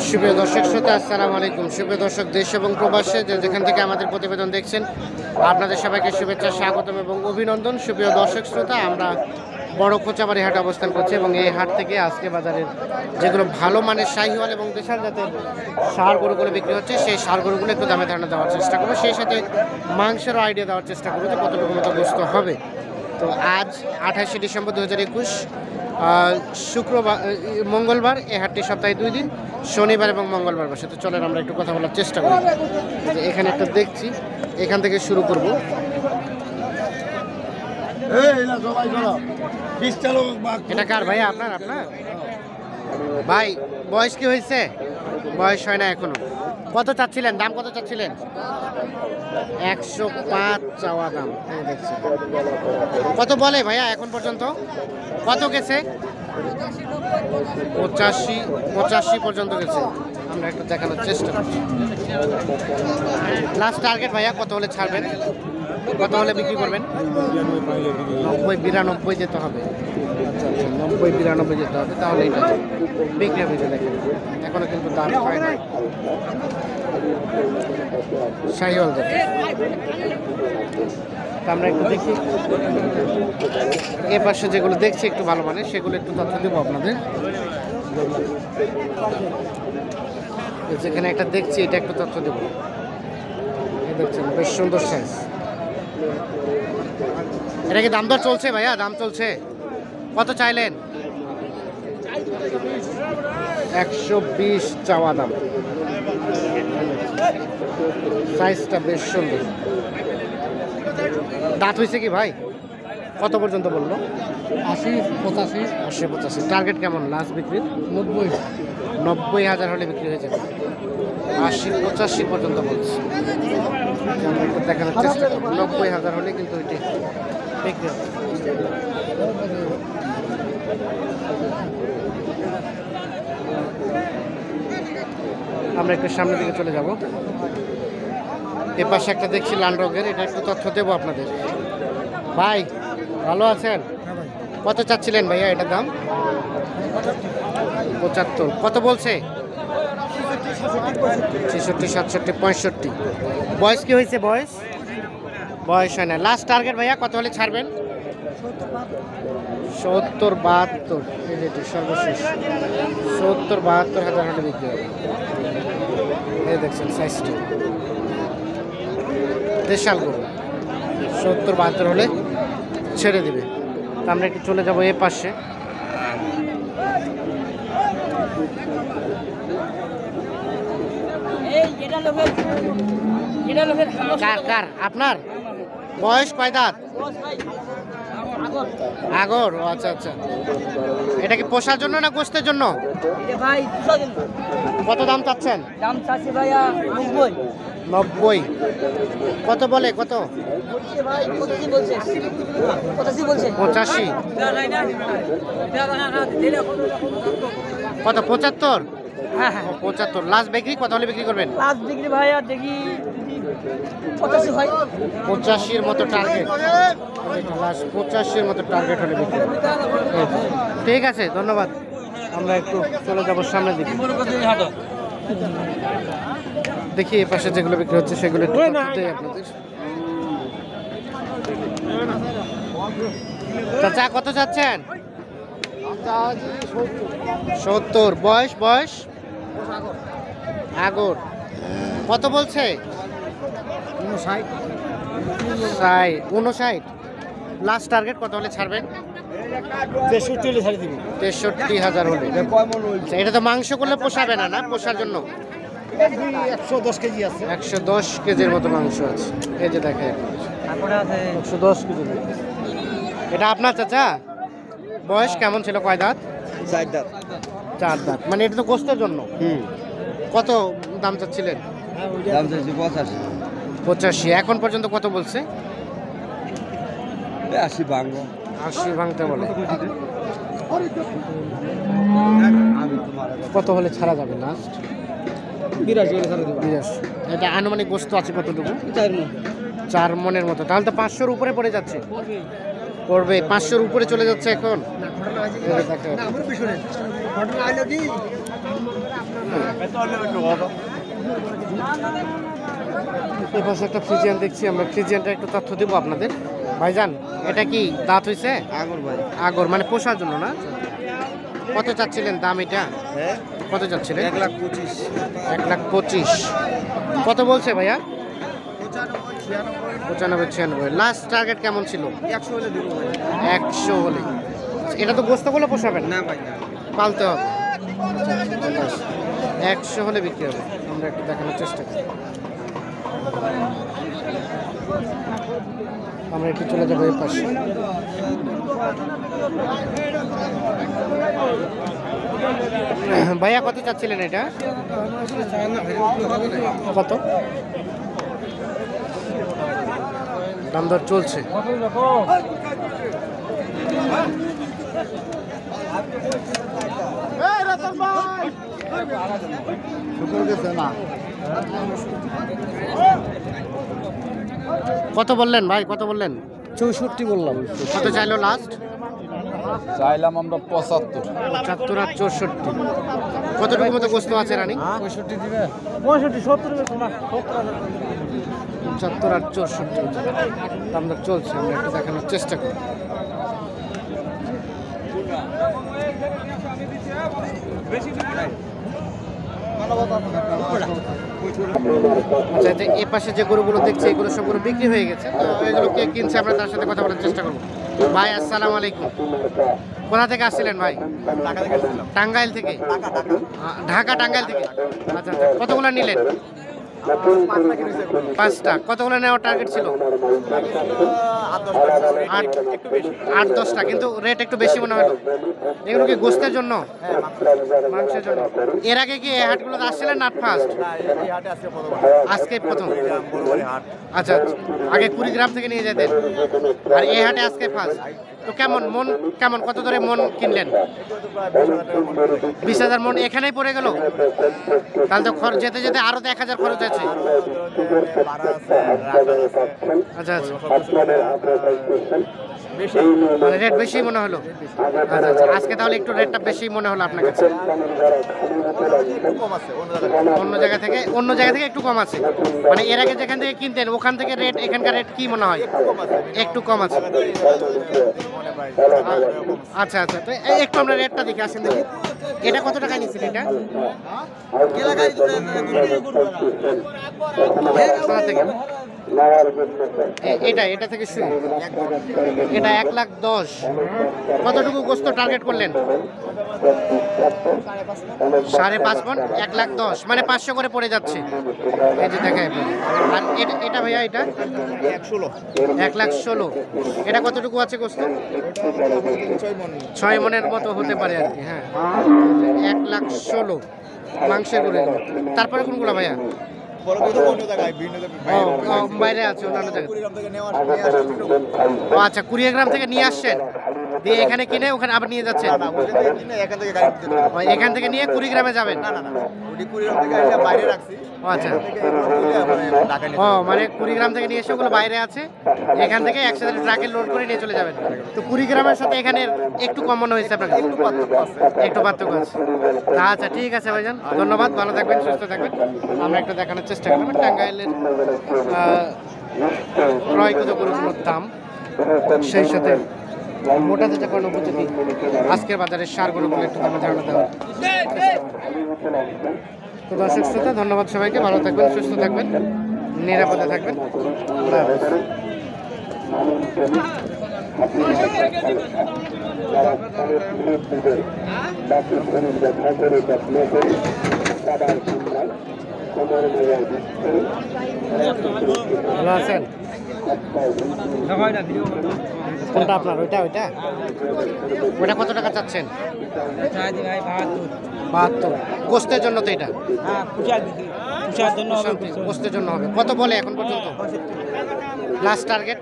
সুপ্রিয় দর্শক শ্রোতা, আসসালামু আলাইকুম। সুপ্রিয় দর্শক, দেশ এবং প্রবাসে যেখান থেকে আমাদের প্রতিবেদন দেখছেন, আপনাদের সবাইকে শুভেচ্ছা, স্বাগতম এবং অভিনন্দন। সুপ্রিয় দর্শক শ্রোতা, আমরা বড় খোঁচাবাড়ি হাটে অবস্থান করছি এবং এই হাট থেকে আজকে বাজারের যেগুলো ভালো মানের শাহিওয়াল এবং দেশাল জাতের ষাঁড় গরুগুলো বিক্রি হচ্ছে, সেই ষাঁড় গরুগুলো একটু দামে ধারণা দেওয়ার চেষ্টা করবো, সেই সাথে মাংসেরও আইডিয়া দেওয়ার চেষ্টা করবো যে কতটুকু মতো গোস্ত হবে। তো আজ 28শে ডিসেম্বর 2021, শুক্রবার মঙ্গলবার। এই হাটটি সপ্তাহে 2 দিন, শনিবার এবং মঙ্গলবার বসে। তো চলেন আমরা একটু কথা বলার চেষ্টা করি। যে এখানে একটা দেখছি, এখান থেকে শুরু করব। এটা কার ভাইয়া? আপনার ভাই, বয়স কি হয়েছে? বয়স হয় না এখনো। কত চাচ্ছিলেন? দাম কত চাচ্ছিলেন? 105 চাওয়া দাম। এই দেখছি কত বলে ভাইয়া এখন পর্যন্ত? কত গেছে? 85 পর্যন্ত গেছে। আমরা একটু দেখানোর চেষ্টা করছি। লাস্ট টার্গেট ভাইয়া কত হলে ছাড়বেন? কত হলে বিক্রি করবেন? 90-92 যেতে হবে। আচ্ছা, 90-92 যেতে হবে, তাহলে এটা বিক্রি হবে। দেখেন এখনো কিন্তু দাম হয় না। শাহিওয়াল দেখে আমরা একটু দেখি। এ পাশে যেগুলো দেখছি একটু ভালো মানে, সেগুলো একটু তথ্য দেবো আপনাদের। যেখানে একটা দেখছি, এটা একটু তথ্য দেবো। দেখছেন বেশ সুন্দর সাইজ। এটা কি দাম দর চলছে ভাইয়া? দাম চলছে। কত চাইলেন? 120 চাওয়া দাম। সাইজটা বেশ সুন্দর। দাঁত হয়েছে কি ভাই? কত পর্যন্ত বললো? 80-85। টার্গেট কেমন লাস্ট বিক্রির? 90,000 হলে বিক্রি হয়ে যাবে। 80-85 পর্যন্ত বলছি। আমরা একটু দেখানোর চেষ্টা করব। 90,000 হলে কিন্তু এটি বিক্রি হবে। আমরা একটু সামনের দিকে চলে যাব। এ পাশে একটা দেখছি লাল রঙের, এটা একটু তথ্য দেবো আপনাদের। ভাই ভালো আছেন? কত চাচ্ছিলেন ভাইয়া এটার দাম? 75। কত বলছে? 66, 67, 65। বয়স কি হয়েছে? বয়স হয় না। লাস্ট টার্গেট ভাইয়া কত হলে ছাড়বেন? 70-72। এই যেটি সর্বশেষ 70-72,000 হলে বিক্রি হবে। এই দেখছেন সাইজটি, দেশাল গরু। 70-72 হলে ছেড়ে দিবে। তা আমরা একটু চলে যাবো এ পাশে। কার? আপনার বয়স কয় দাঁত? আগর। ও আচ্ছা। এটা কি পোষার জন্য না গোস্তের জন্য? কত দাম চাচ্ছেন? দাম চাচ্ছি ভাইয়া 90। কত বলে? কত? 85। কত? 75? হ্যাঁ 75। লাস্ট বিক্রি কত হলে বিক্রি করবেন? লাস্ট বিক্রি ভাইয়া দেখি 85 হয়। 85-এর মতো টার্গেট। লাস্ট 85-এর মতো টার্গেট হলে বিক্রি। ঠিক আছে, ধন্যবাদ। আমরা একটু চলে যাবো সামনের দিকে। দেখি এ পাশে যেগুলো বিক্রি হচ্ছে সেগুলো একটু দেই আপনাদের। চাচা কত চাচ্ছেন? 70। বয়স আগর। কত বলছে? 59। লাস্ট টার্গেট কত হলে ছাড়বেন? 63,000 হলে। এটা তো মাংস করলে পোষাবে না, না পোষার জন্য? 110 কেজি আছে। 110 কেজির মতো মাংস আছে। এই যে দেখেন 110 কেজি। এটা আপনার চাচা? বয়স কেমন ছিল? কয় দাঁত? 4 দাঁত। মানে এটা তো গোস্তের জন্য। কত দাম চাচ্ছিলেন? দাম চাচ্ছি 85। এখন পর্যন্ত কত বলছে? 80 ভাঙতে বলে। কত হলে ছাড়া যাবে লাস্ট? 82। এটা আনুমানিক গোস্ত আছে কতটুকু? 4 মনের মতো। তাহলে তো 500-র উপরে পড়ে যাচ্ছে। পড়বে 500-র উপরে চলে যাচ্ছে এখন। এই পাশে একটা ফ্রিজিয়ান দেখছি আমরা, ফ্রিজিয়ানটা একটু তথ্য দেবো আপনাদের। ভাইজান এটা কি দাঁত হয়েছে? আগর ভাই, আগর মানে পোষার জন্য না? কত চাচ্ছিলেন দাম এটা? হ্যাঁ কত চাচ্ছিলেন? 1,25,000। 1,25,000। কত বলছে ভাইয়া? 95-96। লাস্ট টার্গেট কেমন ছিল? 100 হলে দিব ভাই। 100 হলে। এটা তো গোস্তগুলো পোষাবেন না ভাই না, পালতে হবে। 100 হলে বিক্রি হবে। আমরা একটু দেখানোর চেষ্টা করি। আমরা একটু চলে যাবো এই পাশে। ভাইয়া কত চাচ্ছিলেন এটা? কত দাম দর চলছে? কত বললেন ভাই, কত বললেন? 64 বললাম। কত চাইলো লাস্ট? চাইলাম আমরা 75। 75 আর 64। কতটুকু মতো গোস্ত আছে রানি? 65 দিবে। 75 আর 64 দাম দর চলছে। আমরা একটু দেখানোর চেষ্টা করি। আচ্ছা, এ পাশে যে গরুগুলো দেখছি এগুলো সবগুলো বিক্রি হয়ে গেছে, তো এগুলো কে কিনছে আমরা তার সাথে কথা বলার চেষ্টা করবো। ভাই আসসালামু আলাইকুম, কোথা থেকে আসছিলেন ভাই? টাঙ্গাইল থেকে? ঢাকা টাঙ্গাইল থেকে। আচ্ছা আচ্ছা, কতগুলো নিলেন? 5টা। কতগুলো নেওয়ার টার্গেট ছিল? 8-10টা, কিন্তু রেট একটু বেশি মনে হলো। এগুলো কি গোস্তের জন্য? মাংসের জন্য। এর আগে কি এই হাটগুলোতে আসছিলেন না ফার্স্ট? আজকে প্রথম। আচ্ছা আচ্ছা, আগে কুড়িগ্রাম থেকে নিয়ে যেতেন আর এই হাটে আজকে ফার্স্ট। তো কেমন মন, কেমন কত ধরে মন কিনলেন? 20,000 মন এখানেই পড়ে গেল? তাহলে তো খরচ যেতে যেতে আরো তো 1,000 খরচ আছে। আচ্ছা আচ্ছা, মানে রেট বেশি মনে হলো। আচ্ছা আচ্ছা, আজকে তাহলে একটু রেটটা বেশি মনে হলো আপনার কাছে? অন্য জায়গা থেকে একটু কম আছে, মানে এর আগে যেখান থেকে কিনতেন ওখান থেকে রেট এখানকার রেট কি মনে হয়? একটু কম আছে। আচ্ছা আচ্ছা, তো একটু আমরা রেটটা দেখে আসেন দেখি। এটা কত টাকা নিচ্ছেন এটা? কোথা থেকে? এটা থেকে শুরু। এটা 1,10,000। কতটুকু গোস্ত টার্গেট করলেন? 5.5 মণ। 1,10,000 মানে 500 করে পড়ে যাচ্ছে। এই যে দেখায়। আর এটা ভাইয়া এটা 1,16,000। এটা কতটুকু আছে গোস্ত? 6 মণের মতো হতে পারে আর কি। হ্যাঁ, 1,16,000 মাংসের গরু। তারপরে কোনগুলো ভাইয়া? বাইরে আছে অন্যান্য জায়গায়। ও আচ্ছা, কুড়িগ্রাম থেকে নিয়ে আসছেন, দিয়ে এখানে কিনে ওখানে আবার নিয়ে যাচ্ছেন? এখান থেকে নিয়ে কুড়িগ্রামে যাবেন? ও আচ্ছা, ও মানে কুড়িগ্রাম থেকে নিয়ে এসে ওগুলো বাইরে আছে, এখান থেকে একসাথে ট্রাকে লোড করে নিয়ে চলে যাবেন। তো কুড়িগ্রামের সাথে এখানে একটু কম মনে হয়েছে আপনার? একটু পার্থক্য আছে। আচ্ছা ঠিক আছে ভাইজান, ধন্যবাদ, ভালো থাকবেন, সুস্থ থাকবেন। আমরা একটু দেখানোর চেষ্টা করলাম টাঙ্গাইলের ক্রয়কৃত গরুগুলোর দাম, সেই সাথে মোটা তাজাকরণ উপযোগী আজকের বাজারের সার গরুগুলো একটু দামে ধারণা দেওয়া। তো দর্শক শ্রোতা, ধন্যবাদ সবাইকে, ভালো থাকবেন, সুস্থ থাকবেন, নিরাপদে থাকবেন। আল্লাহ হাফেজ। ভালো আছেন? কোনটা আপনার? ওইটা ওইটা কত টাকা চাচ্ছেন? 72। গোস্তের জন্য তো এটা? গোস্তের জন্য হবে। কত বলে এখন পর্যন্ত? Last target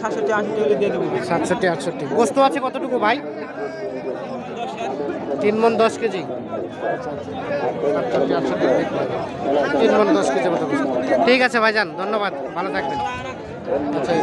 67-68। গোস্ত আছে কতটুকু ভাই? 3 মণ 10 কেজি। 3 মণ 10 কেজি মতো গোস্ত। ঠিক আছে ভাইজান, ধন্যবাদ, ভালো থাকবেন। আচ্ছা,